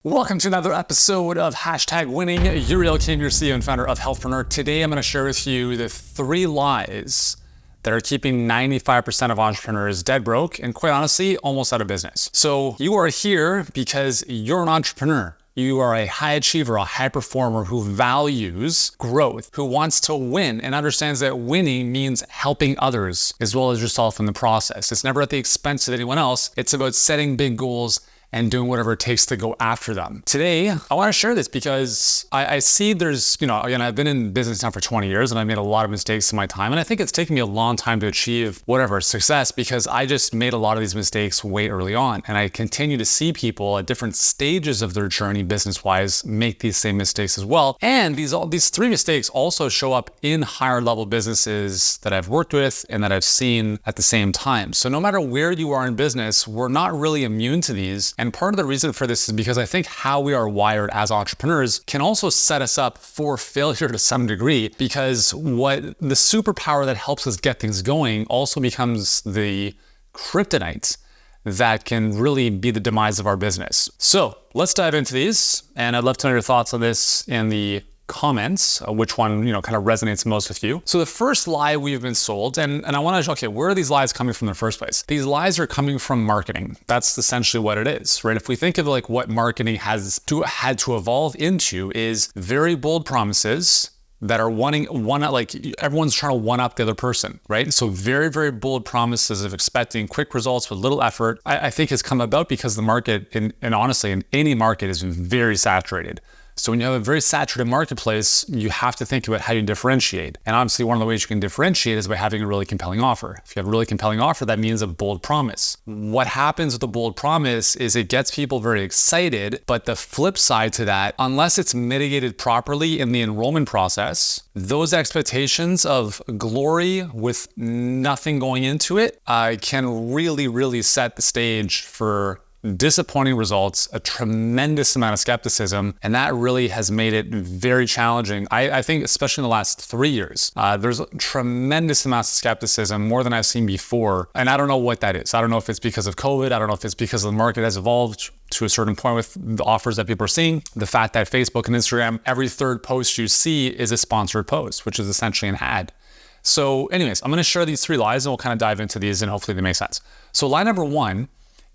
Welcome to another episode of #winning. Yuri Elkaim, your CEO and founder of Healthpreneur. Today, I'm going to share with you the 3 lies that are keeping 95% of entrepreneurs dead broke and, quite honestly, almost out of business. So you are here because you're an entrepreneur. You are a high achiever, a high performer who values growth, who wants to win and understands that winning means helping others as well as yourself in the process. It's never at the expense of anyone else. It's about setting big goals and doing whatever it takes to go after them. Today, I want to share this because I see there's, again, I've been in business now for 20 years and I made a lot of mistakes in my time. And I think it's taken me a long time to achieve whatever success because I just made a lot of these mistakes way early on. And I continue to see people at different stages of their journey business-wise make these same mistakes as well. And these 3 mistakes also show up in higher level businesses that I've worked with and that I've seen at the same time. So no matter where you are in business, we're not really immune to these. And part of the reason for this is because I think how we are wired as entrepreneurs can also set us up for failure to some degree, because what the superpower that helps us get things going also becomes the kryptonite that can really be the demise of our business. So let's dive into these, and I'd love to know your thoughts on this in the comments, which one, kind of resonates most with you. So the first lie we've been sold, and I want to, where are these lies coming from in the first place? These lies are coming from marketing. That's essentially what it is, right? If we think of what marketing had to evolve into is very bold promises that are everyone's trying to one up the other person, right? So very, very bold promises of expecting quick results with little effort, I think has come about because the market, and honestly, in any market, is very saturated. So when you have a very saturated marketplace, you have to think about how you differentiate. And obviously one of the ways you can differentiate is by having a really compelling offer. If you have a really compelling offer, that means a bold promise. What happens with a bold promise is it gets people very excited, but the flip side to that, unless it's mitigated properly in the enrollment process, those expectations of glory with nothing going into it can really, really set the stage for disappointing results, a tremendous amount of skepticism, and that really has made it very challenging. I think especially in the last 3 years, there's a tremendous amount of skepticism, more than I've seen before, and I don't know what that is. I don't know if it's because of COVID, I don't know if it's because the market has evolved to a certain point with the offers that people are seeing, the fact that Facebook and Instagram, every 3rd post you see is a sponsored post, which is essentially an ad. So anyways, I'm going to share these 3 lies and we'll kind of dive into these and hopefully they make sense. So lie number 1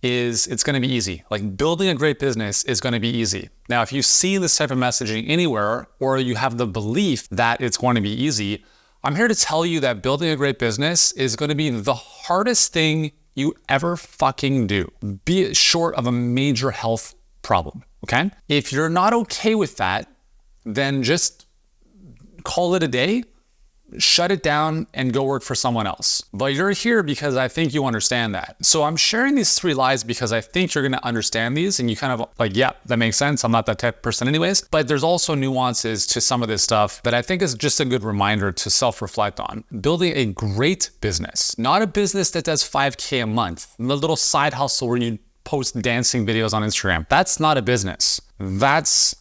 is it's going to be easy. Like building a great business is going to be easy. Now, if you see this type of messaging anywhere, or you have the belief that it's going to be easy, I'm here to tell you that building a great business is going to be the hardest thing you ever fucking do, be it short of a major health problem, okay? If you're not okay with that, then just call it a day, shut it down and go work for someone else. But you're here because I think you understand that. So I'm sharing these 3 lies because I think you're going to understand these and you kind of yeah, that makes sense. I'm not that type of person anyways. But there's also nuances to some of this stuff that I think is just a good reminder to self-reflect on. Building a great business, not a business that does 5K a month, the little side hustle where you post dancing videos on Instagram. That's not a business. That's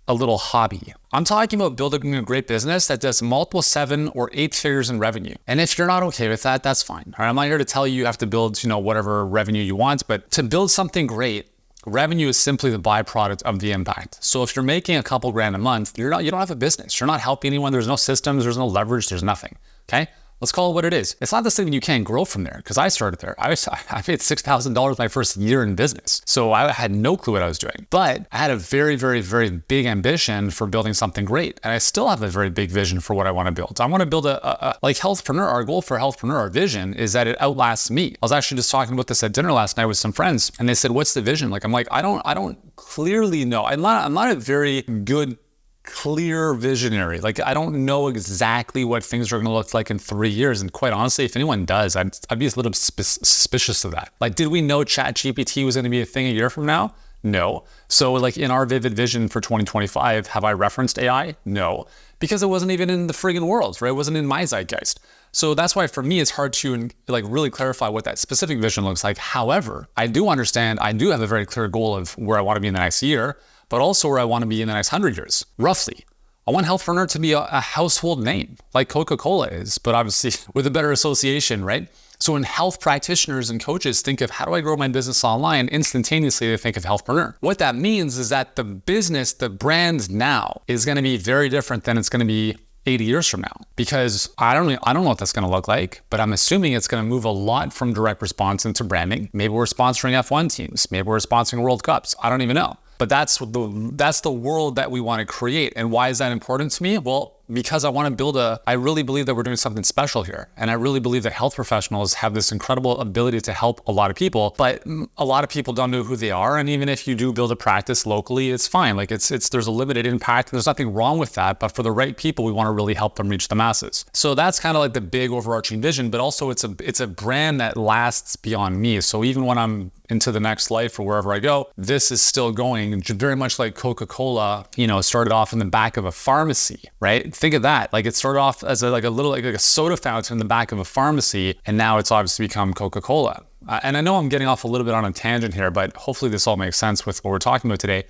a little hobby. I'm talking about building a great business that does multiple 7 or 8 figures in revenue. And if you're not okay with that, that's fine. All right, I'm not here to tell you have to build, whatever revenue you want, but to build something great, revenue is simply the byproduct of the impact. So if you're making a couple grand a month, you don't have a business. You're not helping anyone. There's no systems, there's no leverage, there's nothing. Okay? Let's call it what it is. It's not to say that you can't grow from there, because I started there. I paid $6,000 my first year in business. So I had no clue what I was doing. But I had a very, very, very big ambition for building something great. And I still have a very big vision for what I want to build. I want to build like Healthpreneur. Our goal for Healthpreneur, our vision is that it outlasts me. I was actually just talking about this at dinner last night with some friends, and they said, "What's the vision?" I'm like, I don't clearly know. I'm not a very good clear visionary. Like, I don't know exactly what things are going to look like in 3 years. And quite honestly, if anyone does, I'd be a little suspicious of that. Like, did we know ChatGPT was going to be a thing a year from now? No. So like in our vivid vision for 2025, have I referenced AI? No, because it wasn't even in the friggin' world, right? It wasn't in my zeitgeist. So that's why for me, it's hard to like really clarify what that specific vision looks like. However, I do understand, I do have a very clear goal of where I want to be in the next year, but also where I want to be in the next 100 years, roughly. I want Healthpreneur to be a household name like Coca-Cola is, but obviously with a better association, right? So when health practitioners and coaches think of how do I grow my business online, instantaneously they think of Healthpreneur. What that means is that the business, the brand now is going to be very different than it's going to be 80 years from now, because I don't know what that's going to look like, but I'm assuming it's going to move a lot from direct response into branding. Maybe we're sponsoring F1 teams. Maybe we're sponsoring World Cups. I don't even know. But that's the world that we want to create. And why is that important to me? Well, because I want to I really believe that we're doing something special here. And I really believe that health professionals have this incredible ability to help a lot of people, but a lot of people don't know who they are. And even if you do build a practice locally, it's fine. Like there's a limited impact. There's nothing wrong with that. But for the right people, we want to really help them reach the masses. So that's kind of like the big overarching vision, but also it's a brand that lasts beyond me. So even when I'm into the next life or wherever I go, this is still going very much like Coca-Cola, started off in the back of a pharmacy, right? Think of that. Like it started off as a soda fountain in the back of a pharmacy, and now it's obviously become Coca-Cola. And I know I'm getting off a little bit on a tangent here, but hopefully this all makes sense with what we're talking about today.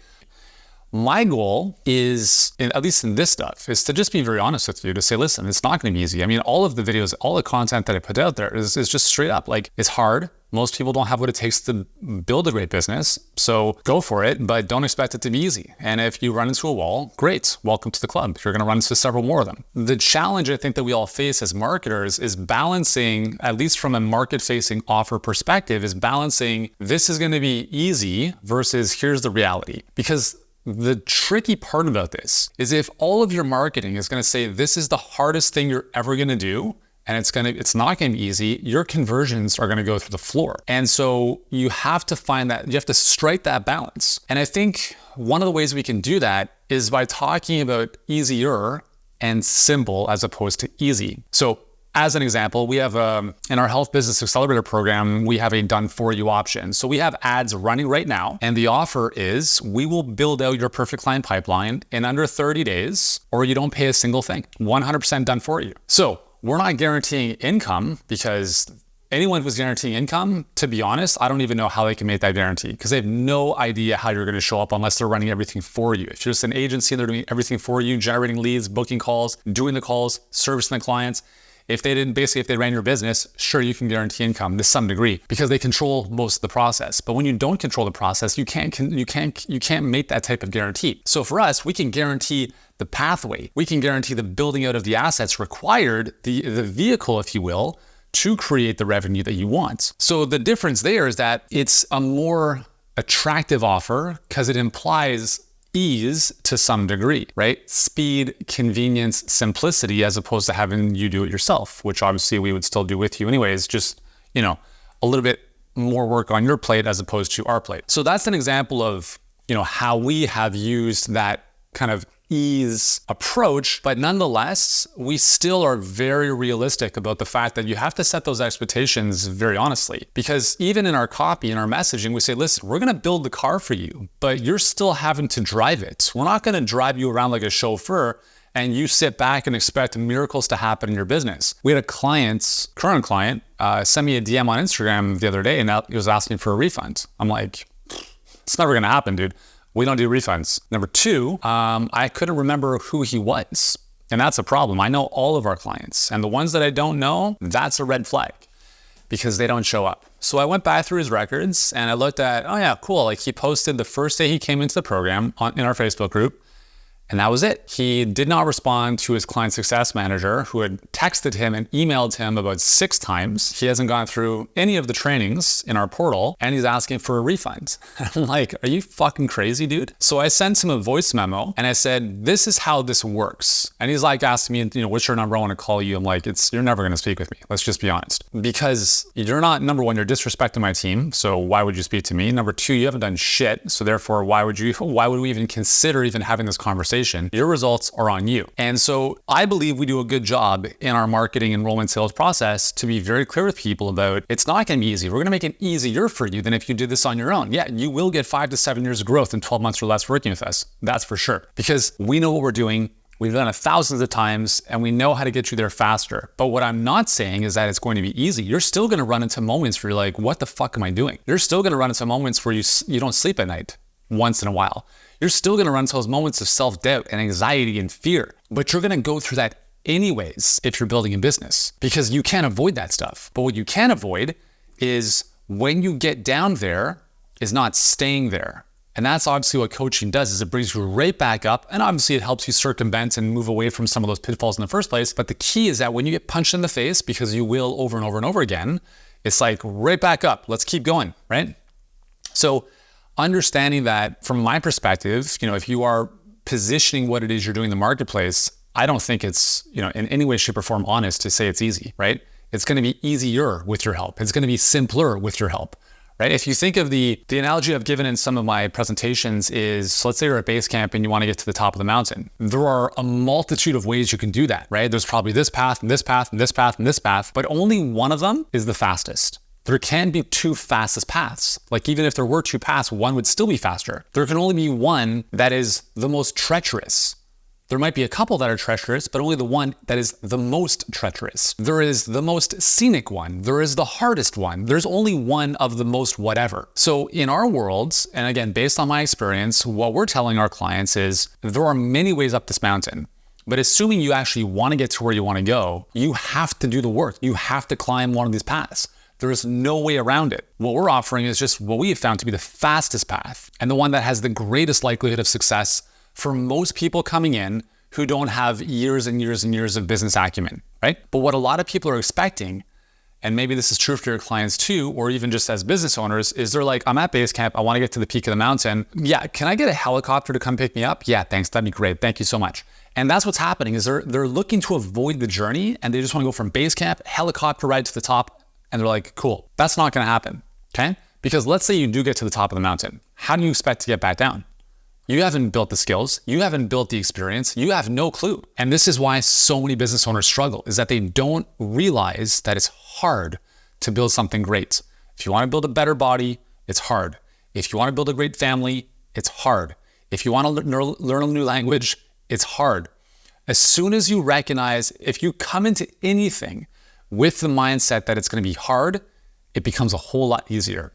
My goal is, at least in this stuff, is to just be very honest with you, to say, listen, it's not going to be easy. I mean, all of the videos, all the content that I put out there is just straight up. Like, it's hard. Most people don't have what it takes to build a great business. So go for it, but don't expect it to be easy. And if you run into a wall, great. Welcome to the club. You're going to run into several more of them. The challenge I think that we all face as marketers is balancing, at least from a market-facing offer perspective, is balancing this is going to be easy versus here's the reality. Because the tricky part about this is if all of your marketing is going to say this is the hardest thing you're ever going to do, and it's not going to be easy, your conversions are going to go through the floor. And so you have to strike that balance. And I think one of the ways we can do that is by talking about easier and simple as opposed to easy. So as an example, we have in our Health Business Accelerator program, we have a done for you option. So we have ads running right now. And the offer is we will build out your perfect client pipeline in under 30 days, or you don't pay a single thing, 100% done for you. So we're not guaranteeing income, because anyone who's guaranteeing income, to be honest, I don't even know how they can make that guarantee, because they have no idea how you're going to show up unless they're running everything for you. If you're just an agency and they're doing everything for you, generating leads, booking calls, doing the calls, servicing the clients, if they ran your business, sure, you can guarantee income to some degree because they control most of the process. But when you don't control the process, you can't make that type of guarantee. So for us, we can guarantee the pathway. We can guarantee the building out of the assets required, the vehicle, if you will, to create the revenue that you want. So the difference there is that it's a more attractive offer because it implies ease to some degree, right? Speed, convenience, simplicity, as opposed to having you do it yourself, which obviously we would still do with you anyways, just, a little bit more work on your plate as opposed to our plate. So that's an example of, how we have used that kind of ease approach, but nonetheless, we still are very realistic about the fact that you have to set those expectations very honestly. Because even in our copy, in our messaging, we say, listen, we're going to build the car for you, but you're still having to drive it. We're not going to drive you around like a chauffeur and you sit back and expect miracles to happen in your business. We had a current client, send me a DM on Instagram the other day, and he was asking for a refund. I'm like, it's never going to happen, dude. We don't do refunds. Number two, I couldn't remember who he was. And that's a problem. I know all of our clients, and the ones that I don't know, that's a red flag because they don't show up. So I went back through his records and I looked at, oh yeah, cool. Like he posted the first day he came into the program in our Facebook group, and that was it. He did not respond to his client success manager, who had texted him and emailed him about 6 times. He hasn't gone through any of the trainings in our portal, and he's asking for a refund. I'm like, are you fucking crazy, dude? So I sent him a voice memo and I said, this is how this works. And he's like asking me, what's your number? I want to call you. I'm like, you're never going to speak with me. Let's just be honest. Because you're not, number one, you're disrespecting my team. So why would you speak to me? Number two, you haven't done shit. So therefore, why would we even consider even having this conversation? Your results are on you. And so I believe we do a good job in our marketing enrollment sales process to be very clear with people about it's not going to be easy. We're going to make it easier for you than if you did this on your own. Yeah, you will get 5 to 7 years of growth in 12 months or less working with us. That's for sure. Because we know what we're doing. We've done it thousands of times and we know how to get you there faster. But what I'm not saying is that it's going to be easy. You're still going to run into moments where you're like, what the fuck am I doing? You're still going to run into moments where you don't sleep at night. once in a while. You're still going to run into those moments of self-doubt and anxiety and fear, but you're going to go through that anyways if you're building a business, because you can't avoid that stuff. But what you can avoid is when you get down there is not staying there. And that's obviously what coaching does, is it brings you right back up. And obviously it helps you circumvent and move away from some of those pitfalls in the first place. But the key is that when you get punched in the face, because you will over and over and over again, it's like right back up. Let's keep going, right? So understanding that from my perspective, if you are positioning what it is you're doing in the marketplace, I don't think it's, in any way, shape, or form honest to say it's easy, right? It's going to be easier with your help. It's going to be simpler with your help. Right? If you think of the analogy I've given in some of my presentations is, so let's say you're at base camp and you want to get to the top of the mountain. There are a multitude of ways you can do that, right? There's probably this path and this path and this path and this path, but only one of them is the fastest. There can be two fastest paths. Like even if there were two paths, one would still be faster. There can only be one that is the most treacherous. There might be a couple that are treacherous, but only the one that is the most treacherous. There is the most scenic one. There is the hardest one. There's only one of the most whatever. So in our worlds, and again, based on my experience, what we're telling our clients is there are many ways up this mountain. But assuming you actually want to get to where you want to go, you have to do the work. You have to climb one of these paths. There is no way around it. What we're offering is just what we have found to be the fastest path and the one that has the greatest likelihood of success for most people coming in who don't have years and years and years of business acumen, right? But what a lot of people are expecting, and maybe this is true for your clients too, or even just as business owners, is they're like, I'm at base camp, I want to get to the peak of the mountain. Yeah, can I get a helicopter to come pick me up? Yeah, thanks, that'd be great, thank you so much. And that's what's happening, is they're looking to avoid the journey and they just want to go from base camp, helicopter ride to the top, and they're like, cool. That's not going to happen, okay? Because let's say you do get to the top of the mountain. How do you expect to get back down? You haven't built the skills, you haven't built the experience, you have no clue. And this is why so many business owners struggle, is that they don't realize that it's hard to build something great. If you want to build a better body, it's hard. If you want to build a great family, it's hard. If you want to learn a new language, it's hard. As soon as you recognize, if you come into anything with the mindset that it's going to be hard, it becomes a whole lot easier.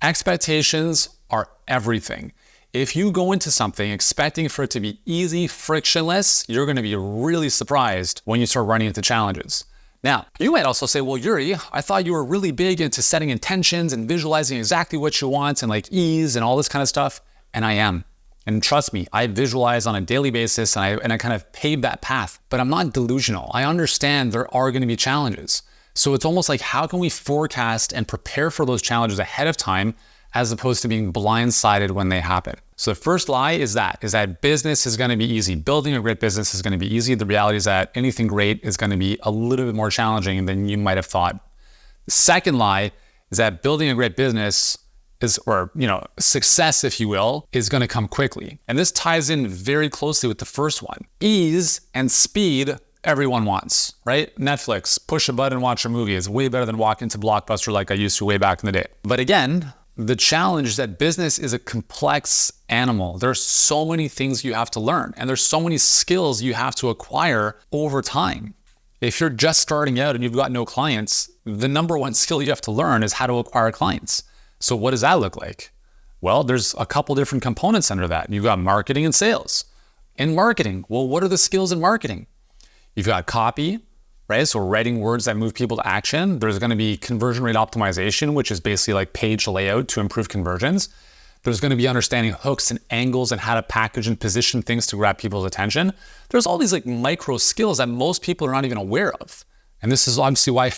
Expectations are everything. If you go into something expecting for it to be easy, frictionless, you're going to be really surprised when you start running into challenges. Now, you might also say, well, Yuri, I thought you were really big into setting intentions and visualizing exactly what you want and like ease and all this kind of stuff. And I am. And trust me, I visualize on a daily basis and I kind of pave that path, but I'm not delusional. I understand there are going to be challenges. So it's almost like, how can we forecast and prepare for those challenges ahead of time as opposed to being blindsided when they happen? So the first lie is that business is going to be easy. Building a great business is going to be easy. The reality is that anything great is going to be a little bit more challenging than you might have thought. The second lie is that building a great business success, if you will, is going to come quickly. And this ties in very closely with the first one. Ease and speed, everyone wants, right? Netflix, push a button, watch a movie is way better than walk into Blockbuster like I used to way back in the day. But again, the challenge is that business is a complex animal. There's so many things you have to learn, and there's so many skills you have to acquire over time. If you're just starting out and you've got no clients, the number one skill you have to learn is how to acquire clients. So what does that look like? Well, there's a couple different components under that. You've got marketing and sales. In marketing, well, what are the skills in marketing? You've got copy, right? So writing words that move people to action. There's going to be conversion rate optimization, which is basically like page layout to improve conversions. There's going to be understanding hooks and angles and how to package and position things to grab people's attention. There's all these like micro skills that most people are not even aware of. And this is obviously why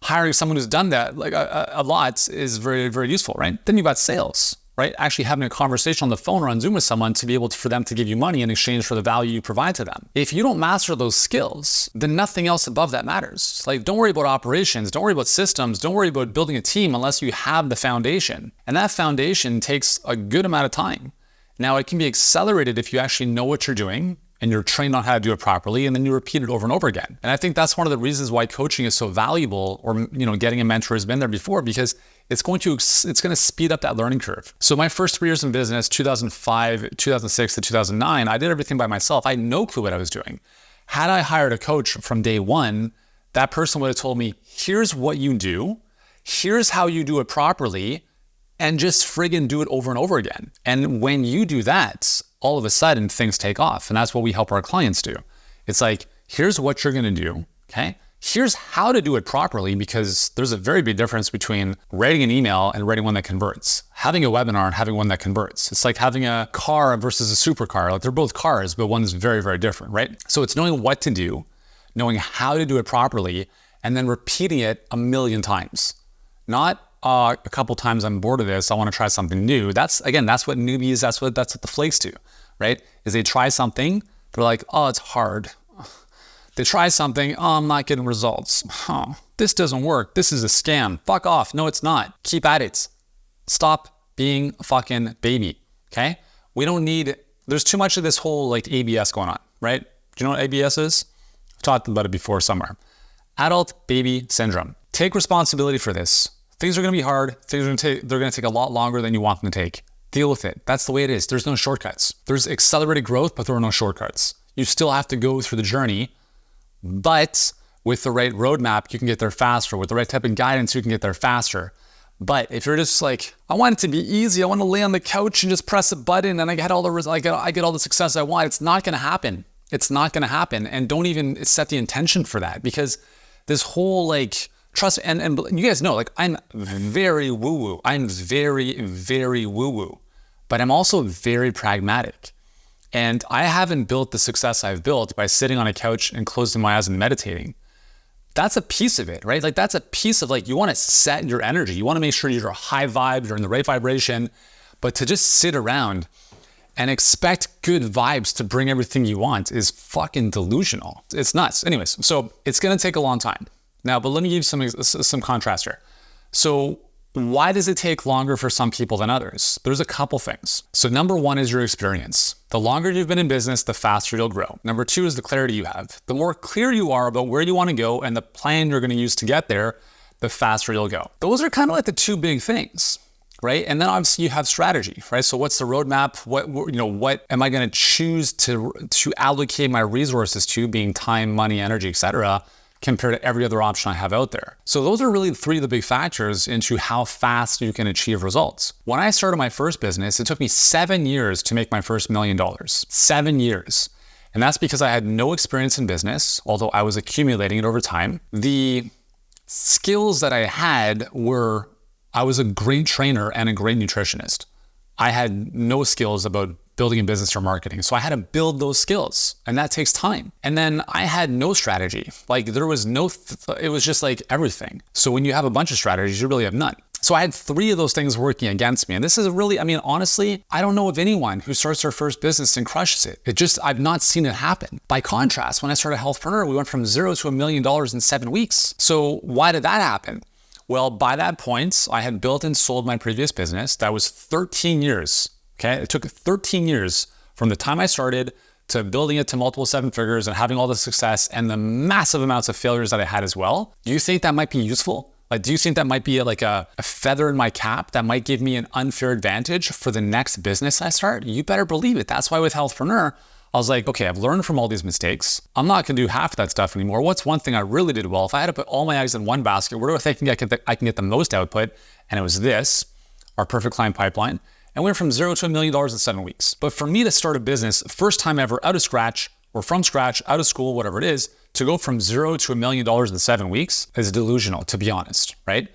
hiring someone who's done that a lot is very, very useful, right? Then you've got sales, right? Actually having a conversation on the phone or on Zoom with someone to be able for them to give you money in exchange for the value you provide to them. If you don't master those skills, then nothing else above that matters. Like, don't worry about operations, don't worry about systems, don't worry about building a team unless you have the foundation. And that foundation takes a good amount of time. Now, it can be accelerated if you actually know what you're doing and you're trained on how to do it properly, and then you repeat it over and over again. And I think that's one of the reasons why coaching is so valuable, or getting a mentor has been there before, because it's going to speed up that learning curve. So my first 3 years in business, 2005, 2006 to 2009, I did everything by myself. I had no clue what I was doing. Had I hired a coach from day one, that person would have told me, here's what you do, here's how you do it properly, and just friggin' do it over and over again. And when you do that, all of a sudden things take off. And that's what we help our clients do. It's like, here's what you're going to do. Okay. Here's how to do it properly, because there's a very big difference between writing an email and writing one that converts. Having a webinar and having one that converts. It's like having a car versus a supercar. Like they're both cars, but one's very, very different, right? So it's knowing what to do, knowing how to do it properly, and then repeating it a million times. Not a couple times I'm bored of this, I want to try something new. That's what newbies, that's what the flakes do, right? Is they try something, they're like, oh, it's hard. They try something, oh, I'm not getting results. This doesn't work. This is a scam. Fuck off. No, it's not. Keep at it. Stop being a fucking baby, okay? There's too much of this whole like ABS going on, right? Do you know what ABS is? I've talked about it before somewhere. Adult baby syndrome. Take responsibility for this. Things are going to be hard. They're going to take a lot longer than you want them to take. Deal with it. That's the way it is. There's no shortcuts. There's accelerated growth, but there are no shortcuts. You still have to go through the journey, but with the right roadmap, you can get there faster. With the right type of guidance, you can get there faster. But if you're just like, I want it to be easy, I want to lay on the couch and just press a button and I get all the success I want, it's not going to happen. It's not going to happen. And don't even set the intention for that, because this whole like trust, and you guys know, like I'm very woo-woo. I'm very, very woo-woo, but I'm also very pragmatic. And I haven't built the success I've built by sitting on a couch and closing my eyes and meditating. That's a piece of it, right? Like that's a piece of like, you want to set your energy. You want to make sure you're high vibe, you're in the right vibration, but to just sit around and expect good vibes to bring everything you want is fucking delusional. It's nuts. Anyways, so it's going to take a long time. Now, but let me give you some contrast here. So why does it take longer for some people than others? There's a couple things. So number one is your experience. The longer you've been in business, the faster you'll grow. Number two is the clarity you have. The more clear you are about where you want to go and the plan you're going to use to get there, the faster you'll go. Those are kind of like the two big things, right? And then obviously you have strategy, right? So what's the roadmap? What am I going to choose to allocate my resources to, being time, money, energy, etc., compared to every other option I have out there. So those are really three of the big factors into how fast you can achieve results. When I started my first business, it took me 7 years to make my first $1 million. 7 years. And that's because I had no experience in business, although I was accumulating it over time. The skills that I had were, I was a great trainer and a great nutritionist. I had no skills about building a business or marketing. So I had to build those skills, and that takes time. And then I had no strategy. Like there was it was just like everything. So when you have a bunch of strategies, you really have none. So I had 3 of those things working against me. And this is really, honestly, I don't know of anyone who starts their first business and crushes it. I've not seen it happen. By contrast, when I started Healthpreneur, we went from 0 to $1 million in 7 weeks. So why did that happen? Well, by that point, I had built and sold my previous business. That was 13 years. Okay, it took 13 years from the time I started to building it to multiple 7 figures and having all the success and the massive amounts of failures that I had as well. Do you think that might be useful? Like, do you think that might be like a feather in my cap that might give me an unfair advantage for the next business I start? You better believe it. That's why with Healthpreneur, I was like, okay, I've learned from all these mistakes. I'm not gonna do half that stuff anymore. What's one thing I really did well? If I had to put all my eggs in one basket, where do I think I can get the most output? And it was this, our perfect client pipeline. And we went from 0 to $1 million in 7 weeks. But for me to start a business, first time ever out of scratch, or from scratch, out of school, whatever it is, to go from 0 to $1 million in 7 weeks is delusional, to be honest, right?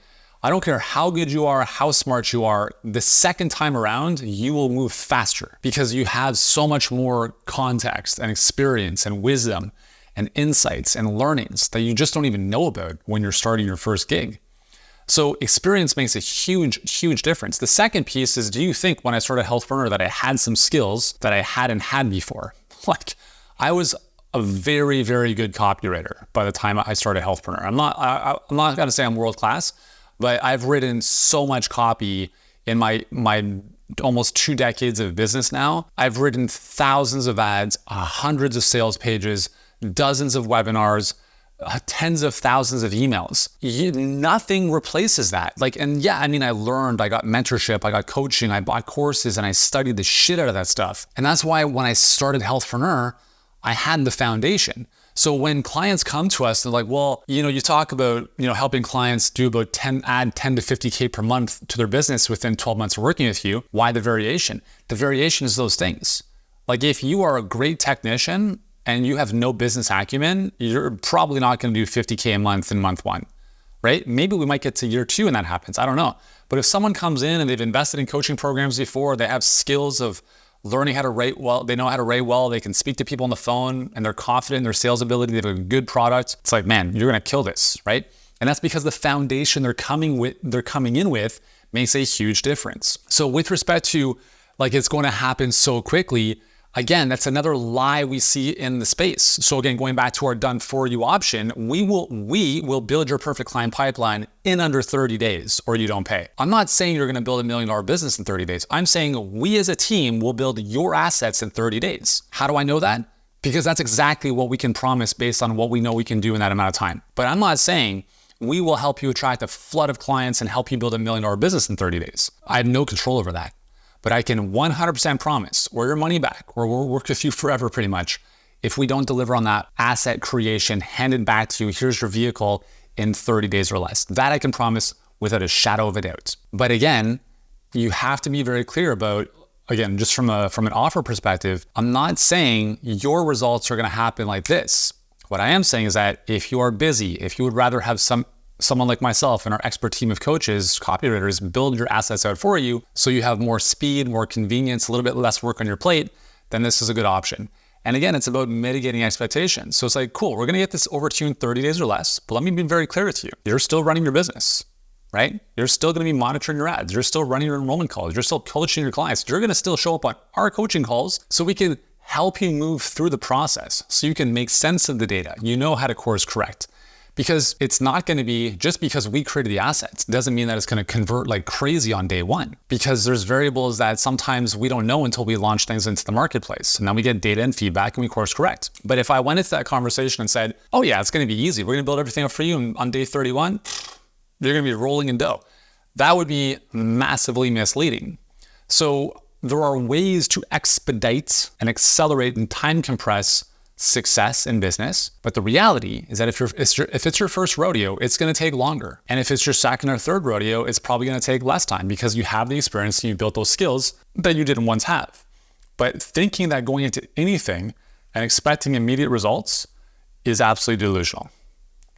I don't care how good you are, how smart you are, the second time around, you will move faster because you have so much more context and experience and wisdom and insights and learnings that you just don't even know about when you're starting your first gig. So experience makes a huge, huge difference. The second piece is, do you think when I started Healthpreneur that I had some skills that I hadn't had before? Like, I was a very, very good copywriter by the time I started Healthpreneur. I'm not gonna say I'm world class, but I've written so much copy in my almost 2 decades of business now. I've written thousands of ads, hundreds of sales pages, dozens of webinars, tens of thousands of emails. Nothing replaces that. I learned, I got mentorship, I got coaching, I bought courses, and I studied the shit out of that stuff. And that's why when I started Healthpreneur, I had the foundation. So when clients come to us, they're like, well, you talk about, helping clients do about add 10 to 50K per month to their business within 12 months of working with you. Why the variation? The variation is those things. Like if you are a great technician and you have no business acumen, you're probably not going to do 50K a month in month one, right? Maybe we might get to year 2 and that happens. I don't know. But if someone comes in and they've invested in coaching programs before, they have skills of learning how to write well, they know how to write well, they can speak to people on the phone, and they're confident in their sales ability, they have a good product. It's like, man, you're going to kill this, right? And that's because the foundation they're coming in with makes a huge difference. So with respect to like it's going to happen so quickly, again, that's another lie we see in the space. So again, going back to our done for you option, we will build your perfect client pipeline in under 30 days or you don't pay. I'm not saying you're going to build $1 million business in 30 days. I'm saying we as a team will build your assets in 30 days. How do I know that? Because that's exactly what we can promise based on what we know we can do in that amount of time. But I'm not saying we will help you attract a flood of clients and help you build $1 million business in 30 days. I have no control over that. But I can 100% promise, or your money back, or we'll work with you forever pretty much, if we don't deliver on that asset creation handed back to you, here's your vehicle in 30 days or less. That I can promise without a shadow of a doubt. But again, you have to be very clear about, again, just from an offer perspective, I'm not saying your results are going to happen like this. What I am saying is that if you are busy, if you would rather have someone like myself and our expert team of coaches, copywriters, build your assets out for you so you have more speed, more convenience, a little bit less work on your plate, then this is a good option. And again, it's about mitigating expectations. So it's like, cool, we're going to get this over to you in 30 days or less, but let me be very clear with you. You're still running your business, right? You're still going to be monitoring your ads. You're still running your enrollment calls. You're still coaching your clients. You're going to still show up on our coaching calls so we can help you move through the process so you can make sense of the data. You know how to course correct. Because it's not going to be, just because we created the assets doesn't mean that it's going to convert like crazy on day one, because there's variables that sometimes we don't know until we launch things into the marketplace. And then we get data and feedback and we course correct. But if I went into that conversation and said, oh yeah, it's going to be easy, we're going to build everything up for you, and on day 31, you're going to be rolling in dough, that would be massively misleading. So there are ways to expedite and accelerate and time compress success in business. But the reality is that if it's your first rodeo, it's going to take longer. And if it's your second or third rodeo, it's probably going to take less time because you have the experience and you built those skills that you didn't once have. But thinking that going into anything and expecting immediate results is absolutely delusional.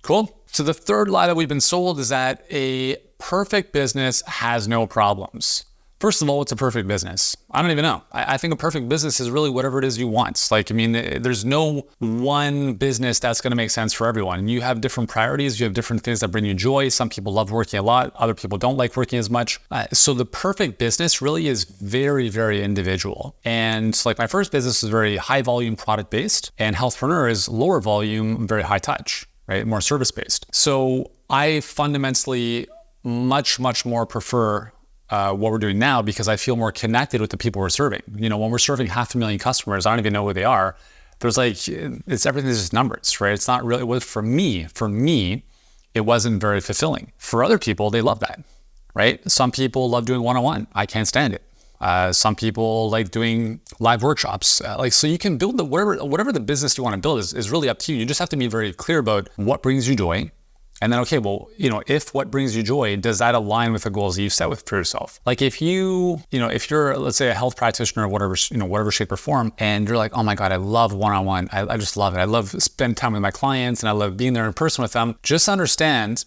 Cool? So the third lie that we've been sold is that a perfect business has no problems. First of all, what's a perfect business? I don't even know. I think a perfect business is really whatever it is you want. Like, I mean, there's no one business that's going to make sense for everyone. You have different priorities. You have different things that bring you joy. Some people love working a lot. Other people don't like working as much. So the perfect business really is very, very individual. And like my first business is very high volume product based, and Healthpreneur is lower volume, very high touch, right? More service based. So I fundamentally much more prefer what we're doing now because I feel more connected with the people we're serving. You know, when we're serving 500,000 customers, I don't even know who they are. There's like, it's everything's just numbers, right? It's not really, it was for me, it wasn't very fulfilling. For other people, they love that, right? Some people love doing one-on-one. I can't stand it. Some people like doing live workshops. So you can build whatever the business you want to build is really up to you. You just have to be very clear about what brings you joy. And then, okay, well, if what brings you joy, does that align with the goals that you set for yourself? Like if you're, let's say a health practitioner or whatever shape or form, and you're like, oh my God, I love one-on-one. I just love it. I love spending time with my clients and I love being there in person with them. Just understand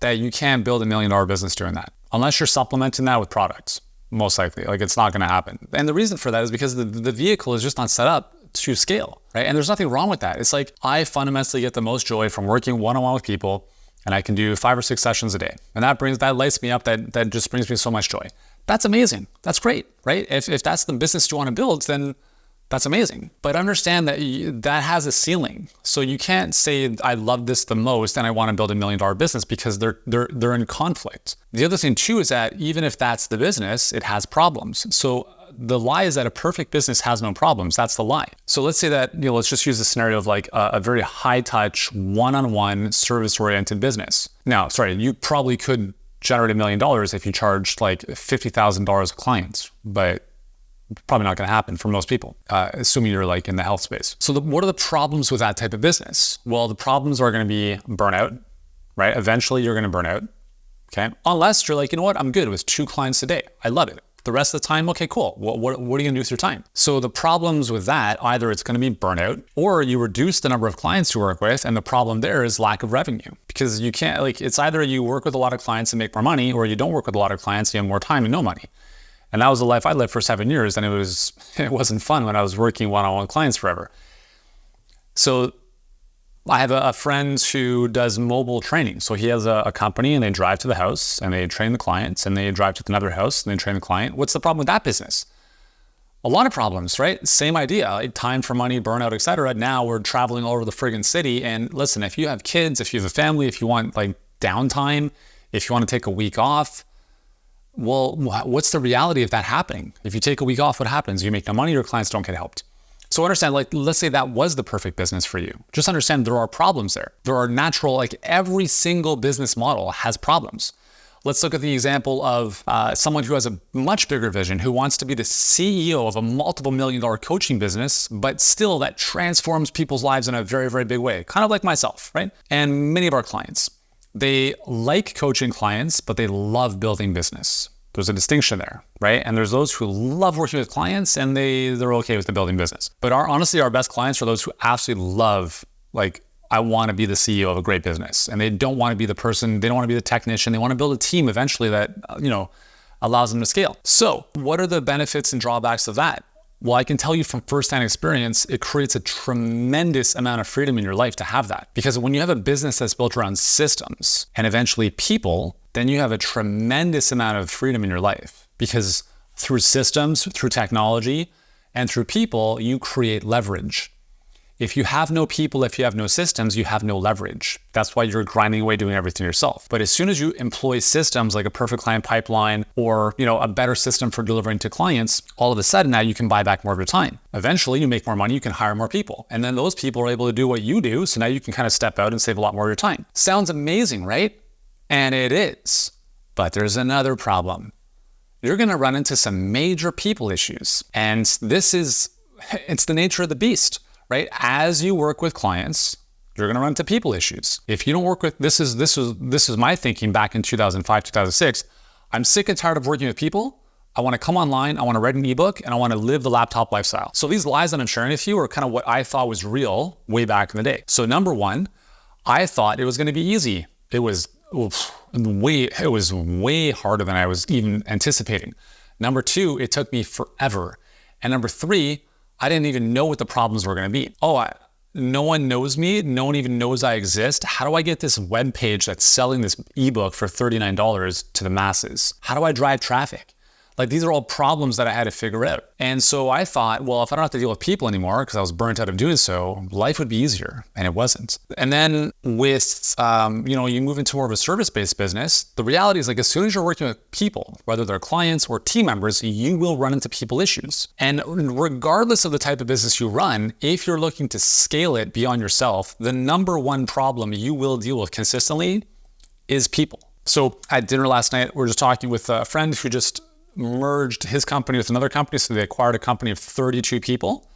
that you can't build $1 million business doing that unless you're supplementing that with products, most likely. Like it's not going to happen. And the reason for that is because the vehicle is just not set up to scale, right? And there's nothing wrong with that. It's like I fundamentally get the most joy from working one-on-one with people. And I can do 5 or 6 sessions a day. And that lights me up, that just brings me so much joy. That's amazing. That's great, right? If that's the business you want to build, then that's amazing. But understand that that has a ceiling. So you can't say, I love this the most and I want to build $1 million business because they're in conflict. The other thing too is that even if that's the business, it has problems. So the lie is that a perfect business has no problems. That's the lie. So let's say that, let's just use the scenario of like a very high touch, one-on-one service oriented business. Now, you probably could generate $1 million if you charged like $50,000 a client, but Probably not going to happen for most people, assuming you're like in the health space. So what are the problems with that type of business? Well, the problems are going to be burnout, right? Eventually you're going to burn out, okay? Unless you're like, you know what? I'm good with 2 clients a day. I love it. The rest of the time, okay, cool. What are you going to do with your time? So the problems with that, either it's going to be burnout or you reduce the number of clients you work with. And the problem there is lack of revenue, because you can't, like, it's either you work with a lot of clients and make more money, or you don't work with a lot of clients, you have more time and no money. And that was the life I lived for 7 years. And it wasn't fun when I was working one-on-one clients forever. So I have a friend who does mobile training. So he has a company and they drive to the house and they train the clients, and they drive to another house and they train the client. What's the problem with that business? A lot of problems, right? Same idea, like time for money, burnout, etc. Now we're traveling all over the friggin' city. And listen, if you have kids, if you have a family, if you want like downtime, if you want to take a week off, well, what's the reality of that happening? If you take a week off, what happens? You make no money, your clients don't get helped. So understand, like, let's say that was the perfect business for you. Just understand there are problems there. There are natural, like every single business model has problems. Let's look at the example of someone who has a much bigger vision, who wants to be the CEO of a multiple $1,000,000 coaching business, but still that transforms people's lives in a very, very big way. Kind of like myself, right? And many of our clients. They like coaching clients, but they love building business. There's a distinction there, right? And there's those who love working with clients and they're okay with the building business. But honestly, our best clients are those who absolutely love, like, I want to be the CEO of a great business. And they don't want to be the person, they don't want to be the technician. They want to build a team eventually that, allows them to scale. So what are the benefits and drawbacks of that? Well, I can tell you from firsthand experience, it creates a tremendous amount of freedom in your life to have that. Because when you have a business that's built around systems and eventually people, then you have a tremendous amount of freedom in your life. Because through systems, through technology, and through people, you create leverage. If you have no people, if you have no systems, you have no leverage. That's why you're grinding away doing everything yourself. But as soon as you employ systems like a perfect client pipeline or, a better system for delivering to clients, all of a sudden now you can buy back more of your time. Eventually you make more money, you can hire more people. And then those people are able to do what you do. So now you can kind of step out and save a lot more of your time. Sounds amazing, right? And it is. But there's another problem. You're going to run into some major people issues. And it's the nature of the beast. Right? As you work with clients, you're going to run into people issues. If you don't work with, this is my thinking back in 2005, 2006. I'm sick and tired of working with people. I want to come online, I want to write an ebook, and I want to live the laptop lifestyle. So these lies that I'm sharing with you are kind of what I thought was real way back in the day. So number one, I thought it was going to be easy. It was way harder than I was even anticipating. Number two, it took me forever. And number three, I didn't even know what the problems were going to be. No one knows me. No one even knows I exist. How do I get this web page that's selling this ebook for $39 to the masses? How do I drive traffic? Like, these are all problems that I had to figure out. And so I thought, well, if I don't have to deal with people anymore, because I was burnt out of doing so, life would be easier. And it wasn't. And then with, you move into more of a service-based business, the reality is, like, as soon as you're working with people, whether they're clients or team members, you will run into people issues. And regardless of the type of business you run, if you're looking to scale it beyond yourself, the number one problem you will deal with consistently is people. So at dinner last night, we were just talking with a friend who just merged his company with another company. So they acquired a company of 32 people.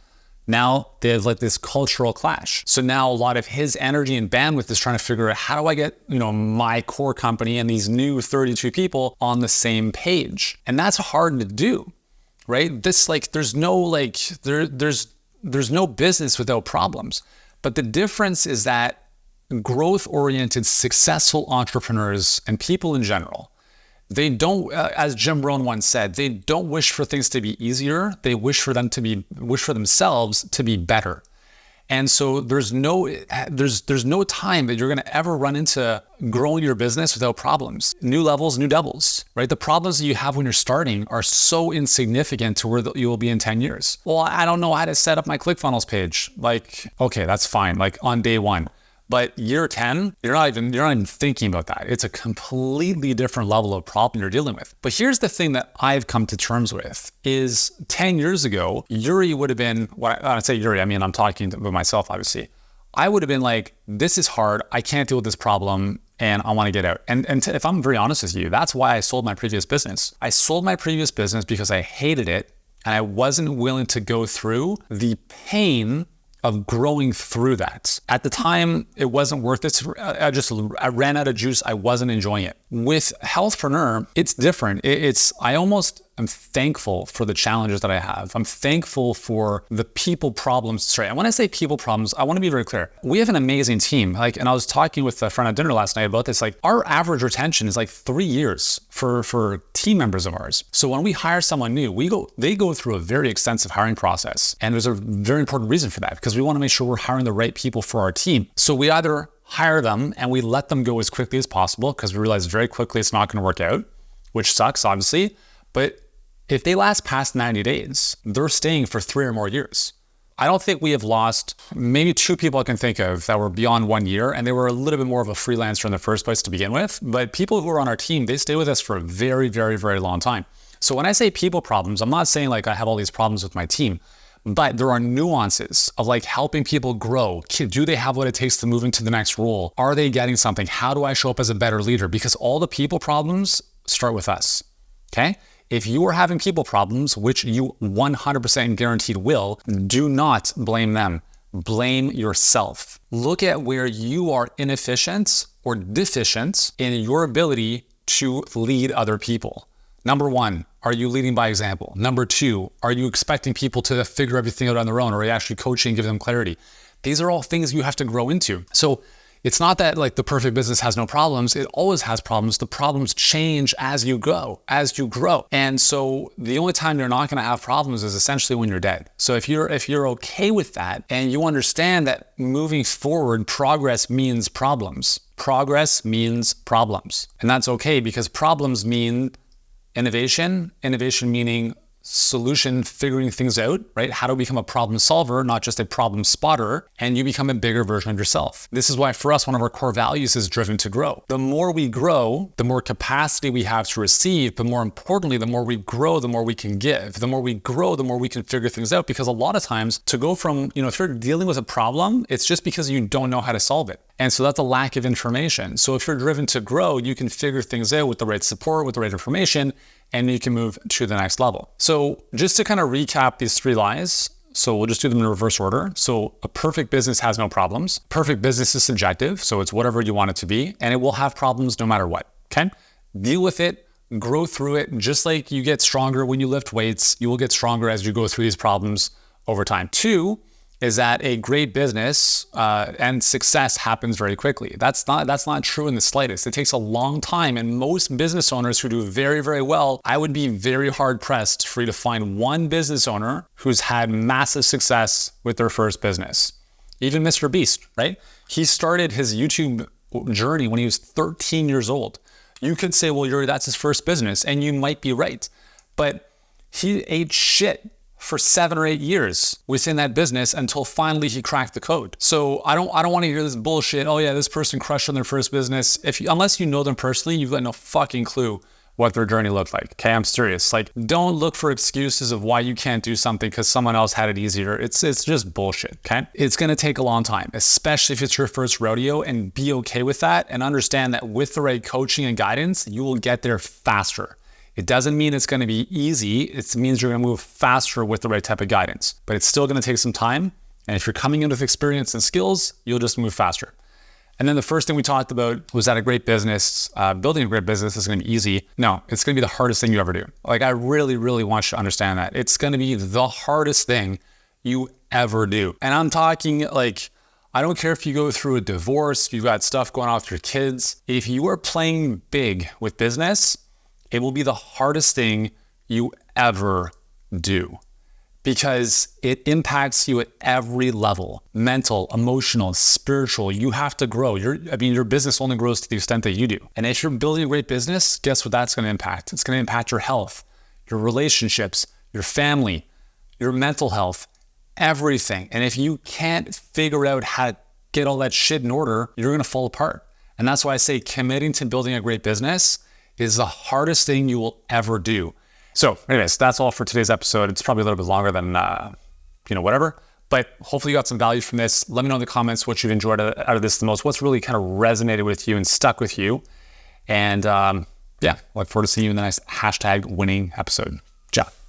Now there's like this cultural clash. So now a lot of his energy and bandwidth is trying to figure out, how do I get, my core company and these new 32 people on the same page? And that's hard to do, right? There's no business without problems. But the difference is that growth-oriented, successful entrepreneurs and people in general, they don't, as Jim Rohn once said, they don't wish for things to be easier. They wish for themselves to be better. And so there's no time that you're going to ever run into growing your business without problems. New levels, new doubles, right? The problems that you have when you're starting are so insignificant to where you will be in 10 years. Well, I don't know how to set up my ClickFunnels page. Like, okay, that's fine. Like on day one. But year 10, you're not even thinking about that. It's a completely different level of problem you're dealing with. But here's the thing that I've come to terms with is 10 years ago, Yuri would have been, when I say Yuri, I mean, I'm talking about myself, obviously. I would have been like, this is hard. I can't deal with this problem and I want to get out. And if I'm very honest with you, that's why I sold my previous business. I sold my previous business because I hated it And I wasn't willing to go through the pain of growing through that. At the time, it wasn't worth it. I ran out of juice. I wasn't enjoying it. With Healthpreneur, it's different. I almost am thankful for the challenges that I have. I'm thankful for the people problems. Sorry, and when I say people problems, I want to be very clear. We have an amazing team. And I was talking with a friend at dinner last night about this. Our average retention is 3 years for team members of ours. So when we hire someone new, they go through a very extensive hiring process. And there's a very important reason for that, because we want to make sure we're hiring the right people for our team. So we either hire them and we let them go as quickly as possible, because we realize very quickly it's not going to work out, which sucks, obviously. But if they last past 90 days, they're staying for 3 or more years. I don't think we have lost maybe 2 people I can think of that were beyond 1 year, and they were a little bit more of a freelancer in the first place to begin with. But people who are on our team, they stay with us for a very, very, very long time. So when I say people problems, I'm not saying I have all these problems with my team, but there are nuances of helping people grow. Do they have what it takes to move into the next role? Are they getting something? How do I show up as a better leader? Because all the people problems start with us, okay? If you are having people problems, which you 100% guaranteed will, do not blame them. Blame yourself. Look at where you are inefficient or deficient in your ability to lead other people. Number 1, are you leading by example? Number 2, are you expecting people to figure everything out on their own, or are you actually coaching and giving them clarity? These are all things you have to grow into. So it's not that the perfect business has no problems. It always has problems. The problems change as you grow. And so the only time you're not going to have problems is essentially when you're dead. So if you're okay with that, and you understand that moving forward, progress means problems. Progress means problems. And that's okay, because problems mean innovation meaning solution, figuring things out, right? How to become a problem solver, not just a problem spotter, and you become a bigger version of yourself. This is why for us, one of our core values is driven to grow. The more we grow, the more capacity we have to receive, but more importantly, the more we grow, the more we can give. The more we grow, the more we can figure things out, because a lot of times to go from, if you're dealing with a problem, it's just because you don't know how to solve it. And so that's a lack of information. So if you're driven to grow, you can figure things out with the right support, with the right information, and you can move to the next level. So just to kind of recap these 3 lies, so we'll just do them in reverse order. So a perfect business has no problems. Perfect business is subjective, so it's whatever you want it to be, and it will have problems no matter what, okay? Deal with it, grow through it. Just like you get stronger when you lift weights, you will get stronger as you go through these problems over time. 2 is that a great business and success happens very quickly. That's not true in the slightest. It takes a long time, and most business owners who do very, very well, I would be very hard pressed for you to find one business owner who's had massive success with their first business. Even Mr. Beast, right? He started his YouTube journey when he was 13 years old. You could say, well, Yuri, that's his first business, and you might be right, but he ate shit for 7 or 8 years within that business until finally he cracked the code. So I don't want to hear this bullshit. Oh yeah, this person crushed on their first business. Unless you know them personally, you've got no fucking clue what their journey looked like. Okay, I'm serious. Don't look for excuses of why you can't do something because someone else had it easier. It's just bullshit. Okay, it's gonna take a long time, especially if it's your first rodeo, and be okay with that, and understand that with the right coaching and guidance, you will get there faster. It doesn't mean it's going to be easy. It means you're going to move faster with the right type of guidance, but it's still going to take some time. And if you're coming in with experience and skills, you'll just move faster. And then the first thing we talked about was that a great business, building a great business is going to be easy. No, it's going to be the hardest thing you ever do. I really, really want you to understand that. It's going to be the hardest thing you ever do. And I'm talking I don't care if you go through a divorce, you've got stuff going on with your kids. If you are playing big with business, it will be the hardest thing you ever do, because it impacts you at every level: mental, emotional, spiritual. You have to grow. Your business only grows to the extent that you do. And if you're building a great business, guess what that's going to impact? It's going to impact your health, your relationships, your family, your mental health, everything. And if you can't figure out how to get all that shit in order, you're going to fall apart. And that's why I say committing to building a great business is the hardest thing you will ever do. So anyways, that's all for today's episode. It's probably a little bit longer than, whatever, but hopefully you got some value from this. Let me know in the comments what you've enjoyed out of this the most, what's really kind of resonated with you and stuck with you. And look forward to seeing you in the next #winning episode. Ciao.